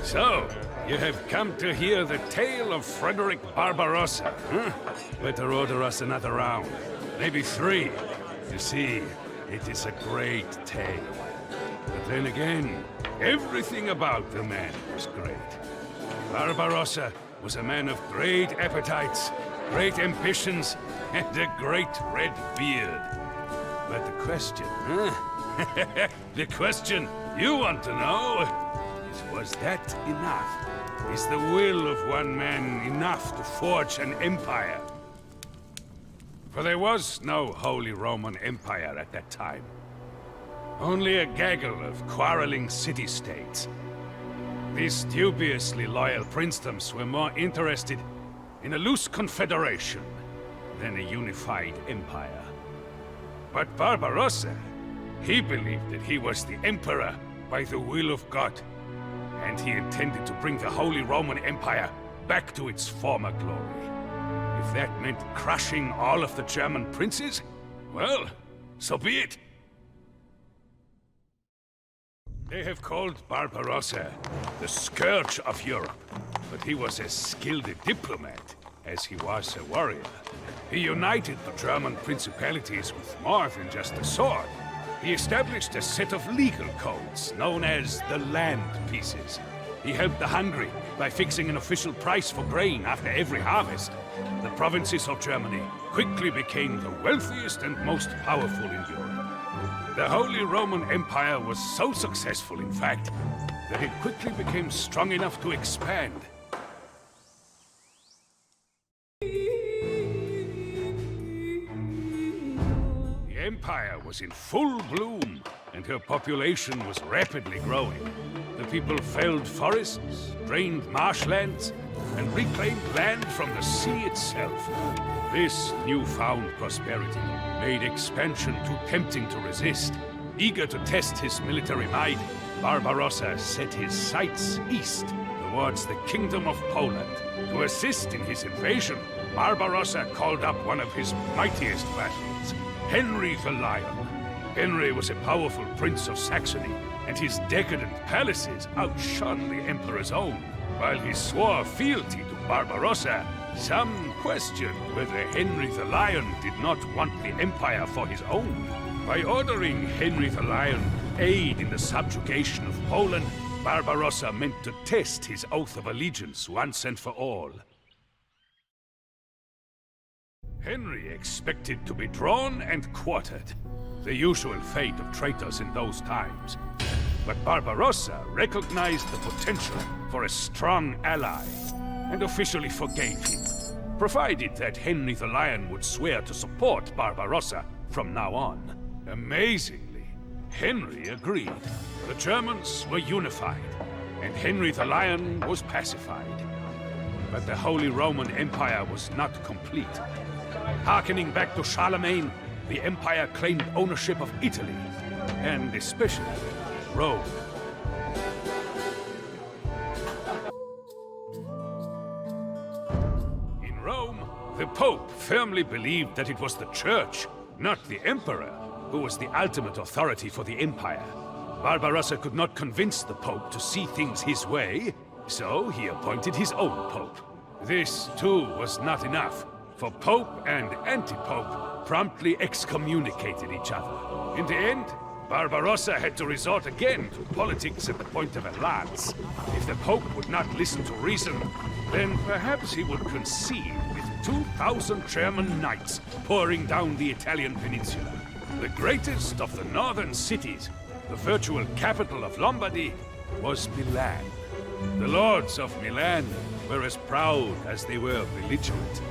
So, you have come to hear the tale of Frederick Barbarossa, huh? Better order us another round. Maybe 3. You see, it is a great tale. But then again, everything about the man was great. Barbarossa was a man of great appetites, great ambitions, and a great red beard. But the question, huh? The question you want to know is, was that enough? Is the will of one man enough to forge an empire? For there was no Holy Roman Empire at that time. Only a gaggle of quarreling city-states. These dubiously loyal princedoms were more interested in a loose confederation than a unified empire. But Barbarossa, he believed that he was the emperor by the will of God, and he intended to bring the Holy Roman Empire back to its former glory. If that meant crushing all of the German princes, well, so be it. They have called Barbarossa the scourge of Europe, but he was as skilled a diplomat as he was a warrior. He united the German principalities with more than just a sword. He established a set of legal codes known as the land pieces. He helped the hungry by fixing an official price for grain after every harvest. The provinces of Germany quickly became the wealthiest and most powerful in Europe. The Holy Roman Empire was so successful, in fact, that it quickly became strong enough to expand. The Empire was in full bloom, and her population was rapidly growing. The people felled forests, drained marshlands, and reclaimed land from the sea itself. This newfound prosperity made expansion too tempting to resist. Eager to test his military might, Barbarossa set his sights east, towards the Kingdom of Poland. To assist in his invasion, Barbarossa called up one of his mightiest vassals, Henry the Lion. Henry was a powerful prince of Saxony, and his decadent palaces outshone the emperor's own. While he swore fealty to Barbarossa, some questioned whether Henry the Lion did not want the empire for his own. By ordering Henry the Lion to aid in the subjugation of Poland, Barbarossa meant to test his oath of allegiance once and for all. Henry expected to be drawn and quartered, the usual fate of traitors in those times. But Barbarossa recognized the potential for a strong ally, and officially forgave him, provided that Henry the Lion would swear to support Barbarossa from now on. Amazingly, Henry agreed. The Germans were unified, and Henry the Lion was pacified. But the Holy Roman Empire was not complete. Harkening back to Charlemagne, the Empire claimed ownership of Italy, and especially Rome. In Rome, the Pope firmly believed that it was the Church, not the Emperor, who was the ultimate authority for the Empire. Barbarossa could not convince the Pope to see things his way, so he appointed his own Pope. This, too, was not enough, for Pope and anti-Pope promptly excommunicated each other. In the end, Barbarossa had to resort again to politics at the point of a lance. If the Pope would not listen to reason, then perhaps he would concede with 2,000 German knights pouring down the Italian peninsula. The greatest of the northern cities, the virtual capital of Lombardy, was Milan. The lords of Milan were as proud as they were belligerent.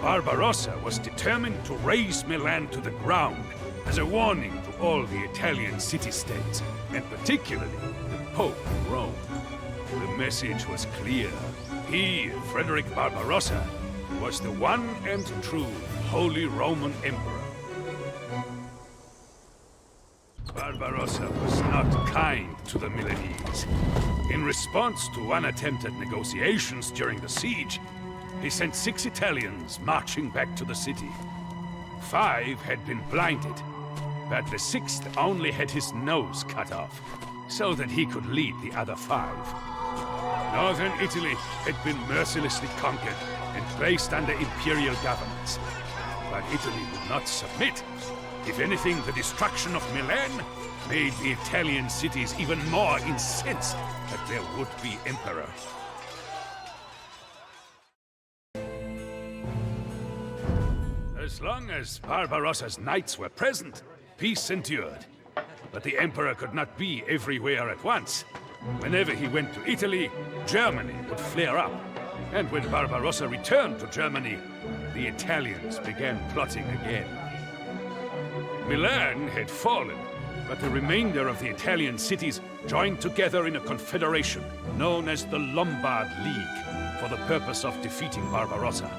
Barbarossa was determined to raze Milan to the ground as a warning to all the Italian city-states, and particularly the Pope in Rome. The message was clear. He, Frederick Barbarossa, was the one and true Holy Roman Emperor. Barbarossa was not kind to the Milanese. In response to unattempted negotiations during the siege, he sent 6 Italians marching back to the city. 5 had been blinded, but the 6th only had his nose cut off, so that he could lead the other 5. Northern Italy had been mercilessly conquered and placed under imperial governance. But Italy would not submit. If anything, the destruction of Milan made the Italian cities even more incensed that their would-be emperor. As long as Barbarossa's knights were present, peace endured. But the emperor could not be everywhere at once. Whenever he went to Italy, Germany would flare up. And when Barbarossa returned to Germany, the Italians began plotting again. Milan had fallen, but the remainder of the Italian cities joined together in a confederation known as the Lombard League for the purpose of defeating Barbarossa.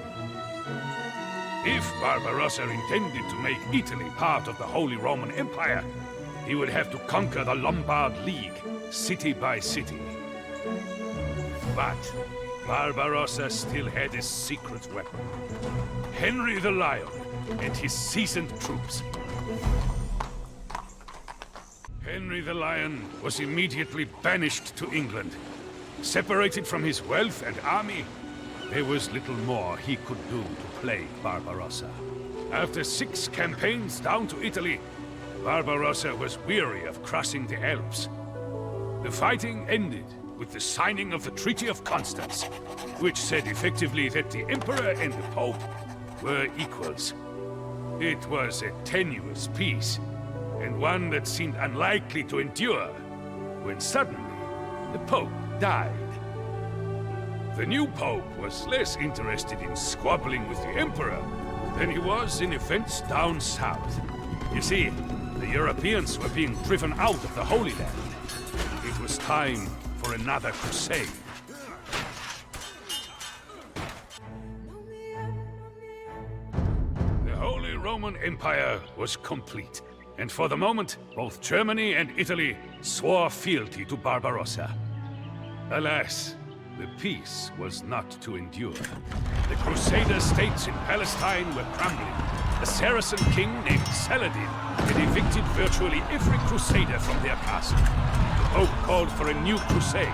If Barbarossa intended to make Italy part of the Holy Roman Empire, he would have to conquer the Lombard League, city by city. But Barbarossa still had a secret weapon. Henry the Lion and his seasoned troops. Henry the Lion was immediately banished to England. Separated from his wealth and army, there was little more he could do to plague Barbarossa. After 6 campaigns down to Italy, Barbarossa was weary of crossing the Alps. The fighting ended with the signing of the Treaty of Constance, which said effectively that the Emperor and the Pope were equals. It was a tenuous peace, and one that seemed unlikely to endure, when suddenly the Pope died. The new Pope was less interested in squabbling with the Emperor than he was in events down south. You see, the Europeans were being driven out of the Holy Land. It was time for another crusade. The Holy Roman Empire was complete, and for the moment, both Germany and Italy swore fealty to Barbarossa. Alas, the peace was not to endure. The Crusader states in Palestine were crumbling. A Saracen king named Saladin had evicted virtually every Crusader from their castle. The Pope called for a new crusade,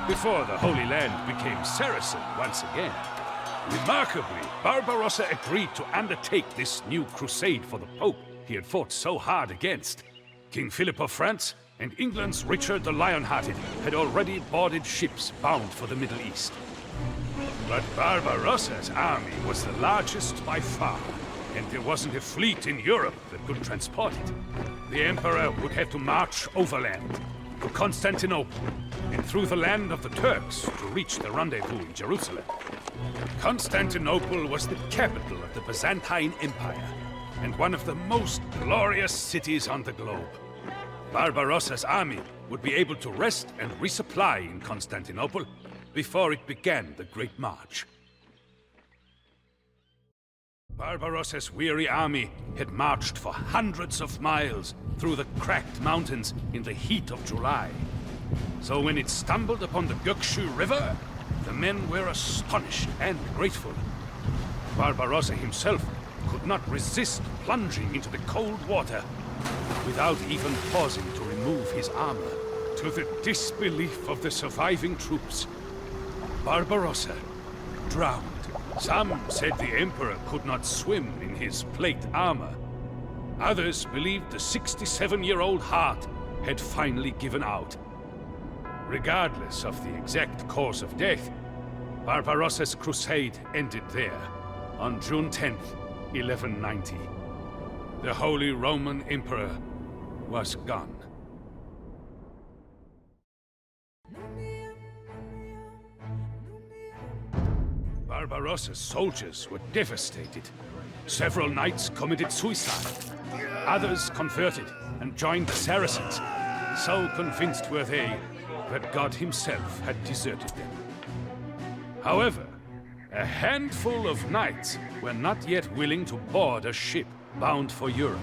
before the Holy Land became Saracen once again. Remarkably, Barbarossa agreed to undertake this new crusade for the Pope he had fought so hard against. King Philip of France and England's Richard the Lionhearted had already boarded ships bound for the Middle East. But Barbarossa's army was the largest by far, and there wasn't a fleet in Europe that could transport it. The Emperor would have to march overland to Constantinople and through the land of the Turks to reach the rendezvous in Jerusalem. Constantinople was the capital of the Byzantine Empire and one of the most glorious cities on the globe. Barbarossa's army would be able to rest and resupply in Constantinople before it began the Great March. Barbarossa's weary army had marched for hundreds of miles through the cracked mountains in the heat of July. So when it stumbled upon the Göksü River, the men were astonished and grateful. Barbarossa himself could not resist plunging into the cold water without even pausing to remove his armor. To the disbelief of the surviving troops, Barbarossa drowned. Some said the Emperor could not swim in his plate armor. Others believed the 67-year-old heart had finally given out. Regardless of the exact cause of death, Barbarossa's crusade ended there, on June 10th, 1190. The Holy Roman Emperor was gone. Barbarossa's soldiers were devastated. Several knights committed suicide. Others converted and joined the Saracens. So convinced were they that God himself had deserted them. However, a handful of knights were not yet willing to board a ship bound for Europe.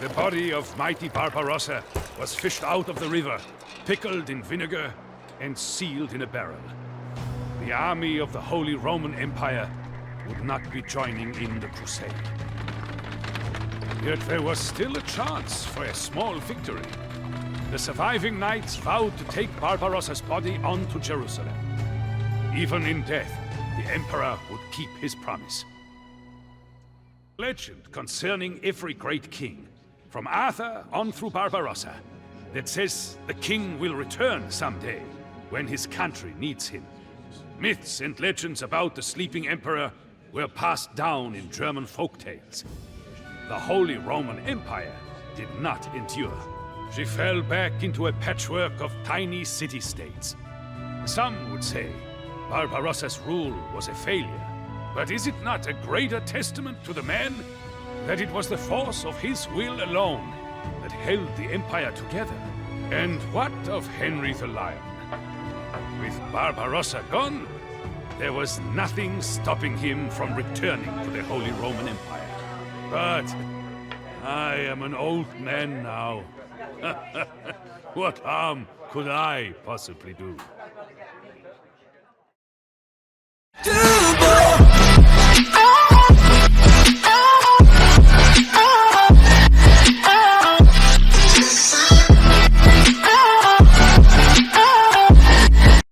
The body of mighty Barbarossa was fished out of the river, pickled in vinegar, and sealed in a barrel. The army of the Holy Roman Empire would not be joining in the crusade. Yet there was still a chance for a small victory. the surviving knights vowed to take Barbarossa's body on to Jerusalem. Even in death, the Emperor would keep his promise. Legend concerning every great king, from Arthur on through Barbarossa, that says the king will return someday when his country needs him. Myths and legends about the sleeping emperor were passed down in German folktales. The Holy Roman Empire did not endure. She fell back into a patchwork of tiny city-states. Some would say Barbarossa's rule was a failure. But is it not a greater testament to the man that it was the force of his will alone that held the empire together? And what of Henry the Lion? With Barbarossa gone, there was nothing stopping him from returning to the Holy Roman Empire. But I am an old man now. What harm could I possibly do?